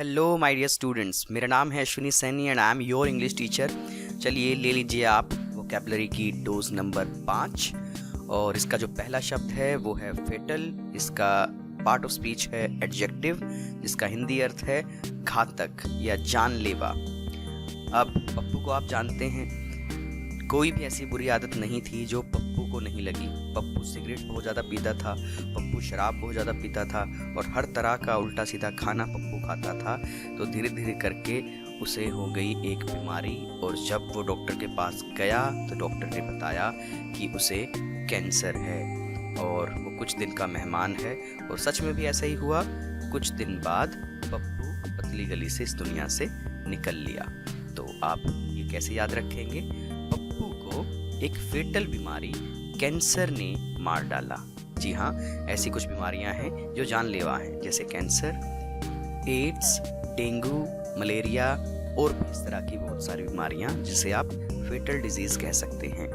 Hello my dear students, मेरा नाम है Ashwini Saini and I am your English teacher. चलिए ले लीजिए आप वोकैबुलरी की डोज नंबर 5 और इसका जो पहला शब्द है वो है फेटल। इसका पार्ट ऑफ स्पीच है एडजेक्टिव, जिसका हिंदी अर्थ है घातक या जानलेवा। अब पप्पू को आप जानते हैं, कोई भी ऐसी बुरी आदत नहीं थी जो पप्पू को नहीं लगी। पप्पू सिगरेट बहुत ज़्यादा पीता था, पप्पू शराब बहुत ज़्यादा पीता था और हर तरह का उल्टा सीधा खाना पप्पू खाता था। तो धीरे धीरे करके उसे हो गई एक बीमारी और जब वो डॉक्टर के पास गया तो डॉक्टर ने बताया कि उसे कैंसर है और वो कुछ दिन का मेहमान है। और सच में भी ऐसा ही हुआ। कुछ दिन बाद पप्पू पतली गली से इस दुनिया से निकल लिया। तो आप ये कैसे याद रखेंगे? पप्पू को एक फेटल बीमारी कैंसर ने मार डाला। जी हाँ, ऐसी कुछ बीमारियां हैं जो जानलेवा हैं, जैसे कैंसर, एड्स, डेंगू, मलेरिया और भी इस तरह की बहुत सारी बीमारियां जिसे आप फेटल डिजीज कह सकते हैं।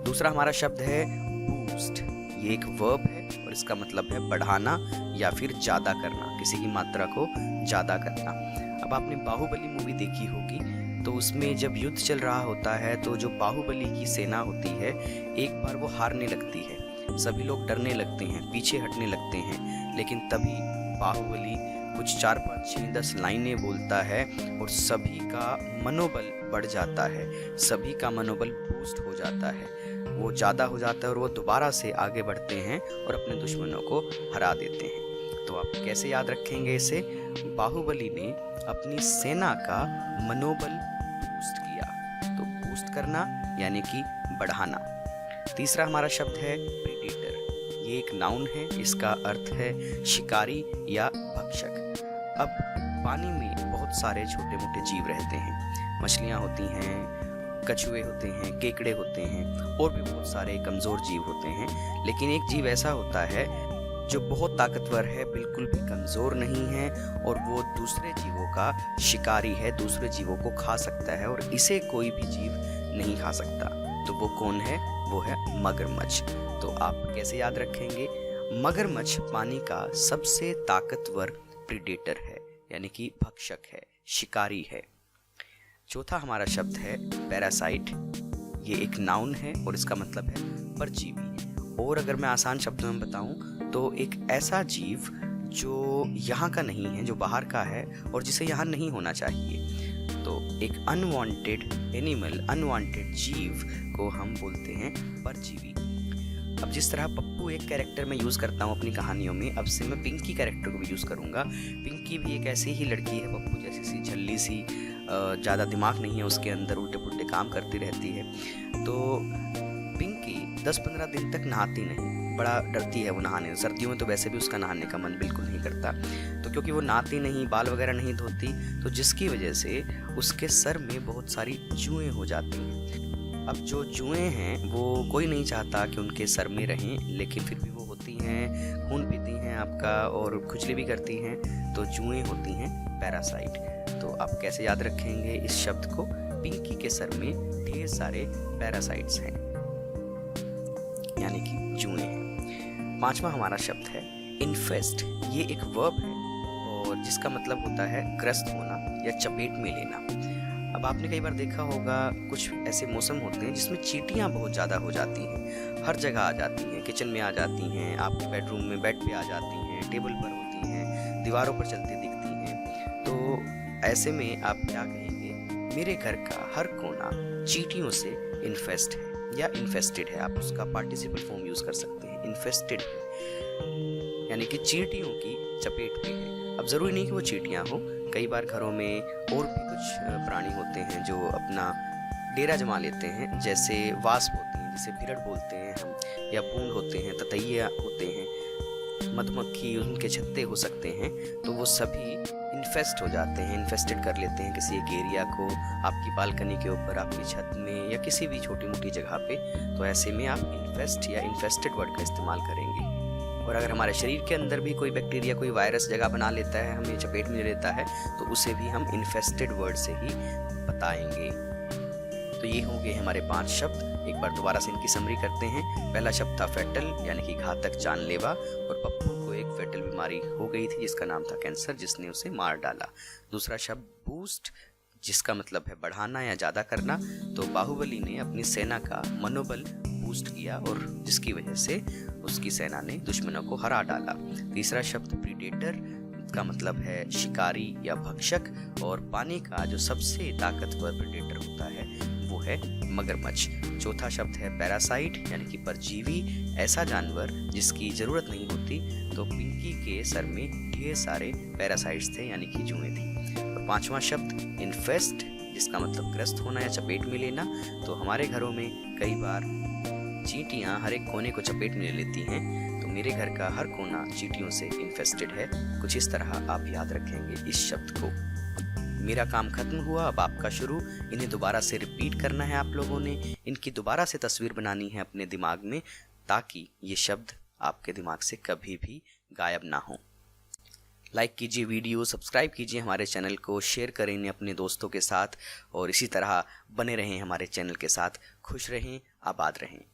दूसरा हमारा शब्द है बूस्ट। ये एक वर्ब है और इसका मतलब है बढ़ाना या फिर ज़्यादा करना, किसी की मात्रा को ज़्यादा करना। अब आपने बाहुबली मूवी देखी होगी, तो उसमें जब युद्ध चल रहा होता है तो जो बाहुबली की सेना होती है एक बार वो हारने लगती है, सभी लोग डरने लगते हैं, पीछे हटने लगते हैं। लेकिन तभी बाहुबली कुछ 4, 5, 6, 10 लाइनें बोलता है और सभी का मनोबल बढ़ जाता है, सभी का मनोबल बूस्ट हो जाता है, वो ज़्यादा हो जाता है और वो दोबारा से आगे बढ़ते हैं और अपने दुश्मनों को हरा देते हैं। तो आप कैसे याद रखेंगे इसे? बाहुबली ने अपनी सेना का मनोबल बूस्ट किया। तो बूस्ट करना यानी कि बढ़ाना। तीसरा हमारा शब्द है प्रेडेटर। ये एक नाउन है, इसका अर्थ है शिकारी या भक्षक। अब पानी में बहुत सारे छोटे मोटे जीव रहते हैं, मछलियाँ होती हैं, कछुए होते हैं, केकड़े होते हैं और भी बहुत सारे कमज़ोर जीव होते हैं। लेकिन एक जीव ऐसा होता है जो बहुत ताकतवर है, बिल्कुल भी कमज़ोर नहीं है और वो दूसरे जीवों का शिकारी है, दूसरे जीवों को खा सकता है और इसे कोई भी जीव नहीं खा सकता। तो वो कौन है? वो है मगरमच्छ। तो आप कैसे याद रखेंगे? मगरमच्छ पानी का सबसे ताकतवर प्रेडेटर है, यानी कि भक्षक है, शिकारी है। चौथा हमारा शब्द है पैरासाइट। ये एक नाउन है और इसका मतलब है परजीवी। और अगर मैं आसान शब्दों में बताऊं तो एक ऐसा जीव जो यहाँ का नहीं है, जो बाहर का है और जिसे यहाँ नहीं होना चाहिए। तो एक अनवांटेड एनिमल, अनवांटेड जीव को हम बोलते हैं परजीवी। अब जिस तरह पप्पू एक कैरेक्टर में यूज़ करता हूँ अपनी कहानियों में, अब से मैं पिंकी कैरेक्टर को भी यूज़ करूँगा। पिंकी भी एक ऐसी ही लड़की है, पप्पू जैसी सी झल्ली सी, ज़्यादा दिमाग नहीं है उसके अंदर, उल्टे पुल्टे काम करती रहती है। तो पिंकी 10-15 दिन तक नहाती नहीं, बड़ा डरती है वो नहाने। सर्दियों में तो वैसे भी उसका नहाने का मन बिल्कुल नहीं करता। तो क्योंकि वो नहाती नहीं, बाल वगैरह नहीं धोती, तो जिसकी वजह से उसके सर में बहुत सारी जुएँ हो जाती हैं। अब जो जुएँ हैं वो कोई नहीं चाहता कि उनके सर में रहें, लेकिन फिर भी वो होती हैं, खून पीती हैं आपका और खुजली भी करती हैं। तो जुएँ होती हैं पैरासाइट। तो आप कैसे याद रखेंगे इस शब्द को? पिंकी के सर में ढेर सारे पैरासाइट्स हैं, यानी कि जुएँ हैं। पांचवा हमारा शब्द है इन्फेस्ट। ये एक वर्ब है और जिसका मतलब होता है ग्रस्त होना या चपेट में लेना। अब आपने कई बार देखा होगा, कुछ ऐसे मौसम होते हैं जिसमें चींटियां बहुत ज़्यादा हो जाती हैं, हर जगह आ जाती हैं, किचन में आ जाती हैं, आपके बेडरूम में बेड पे आ जाती हैं, टेबल पर होती हैं, दीवारों पर चलती दिखती हैं। तो ऐसे में आप क्या कहेंगे? मेरे घर का हर कोना चींटियों से इन्फेस्ट है या इन्फेस्टेड है। आप उसका पार्टिसिपल फॉर्म यूज़ कर सकते हैं, इन्फेस्टेड है, यानी कि चींटियों की चपेट पे है। अब ज़रूरी नहीं कि वो चींटियाँ हो, कई बार घरों में और भी कुछ प्राणी होते हैं जो अपना डेरा जमा लेते हैं, जैसे वास्प होती हैं, जिसे भिरड़ बोलते हैं हम, या बूंद होते हैं, ततैया होते हैं, मधुमक्खी, उनके छत्ते हो सकते हैं। तो वो सभी इन्फेस्ट हो जाते हैं, इन्फेस्टेड कर लेते हैं किसी एक एरिया को, आपकी बालकनी के ऊपर, आपकी छत में या किसी भी छोटी मोटी जगह पे। तो ऐसे में आप इन्फेस्ट या इन्फेस्टेड वर्ड का इस्तेमाल करेंगे। और अगर हमारे शरीर के अंदर भी कोई बैक्टीरिया, कोई वायरस जगह बना लेता है, हमें चपेट में ले लेता है, तो उसे भी हम इन्फेस्टेड वर्ड से ही बताएंगे। तो ये हो गए हमारे 5 शब्द। एक बार दोबारा से इनकी समरी करते हैं। पहला शब्द था फेटल, यानी कि घातक, जानलेवा, और पप्पू को एक फेटल बीमारी हो गई थी जिसका नाम था कैंसर, जिसने उसे मार डाला। दूसरा शब्द बूस्ट, जिसका मतलब है बढ़ाना या ज़्यादा करना। तो बाहुबली ने अपनी सेना का मनोबल बूस्ट किया और जिसकी वजह से उसकी सेना ने दुश्मनों को हरा डाला। तीसरा शब्द प्रीडेटर का मतलब है शिकारी या भक्षक, और पानी का जो सबसे ताकतवर प्रीडेटर होता है वो है मगरमच्छ। चौथा शब्द है पैरासाइट यानी कि परजीवी, ऐसा जानवर जिसकी ज़रूरत नहीं होती। तो पिंकी के सर में ढेर सारे पैरासाइट्स थे यानी कि जुएं थी। और पांचवा शब्द इन्फेस्ट, जिसका मतलब ग्रस्त होना या चपेट में लेना। तो हमारे घरों में कई बार चींटियां हर एक कोने को चपेट में ले लेती हैं, तो मेरे घर का हर कोना चींटियों से इन्फेस्टेड है। कुछ इस तरह आप याद रखेंगे इस शब्द को। मेरा काम खत्म हुआ, अब आपका शुरू। इन्हें दोबारा से रिपीट करना है आप लोगों ने, इनकी दोबारा से तस्वीर बनानी है अपने दिमाग में, ताकि ये शब्द आपके दिमाग से कभी भी गायब ना हो। लाइक कीजिए वीडियो, सब्सक्राइब कीजिए हमारे चैनल को, शेयर करें इन्हें अपने दोस्तों के साथ, और इसी तरह बने रहें हमारे चैनल के साथ। खुश रहें, आबाद रहें।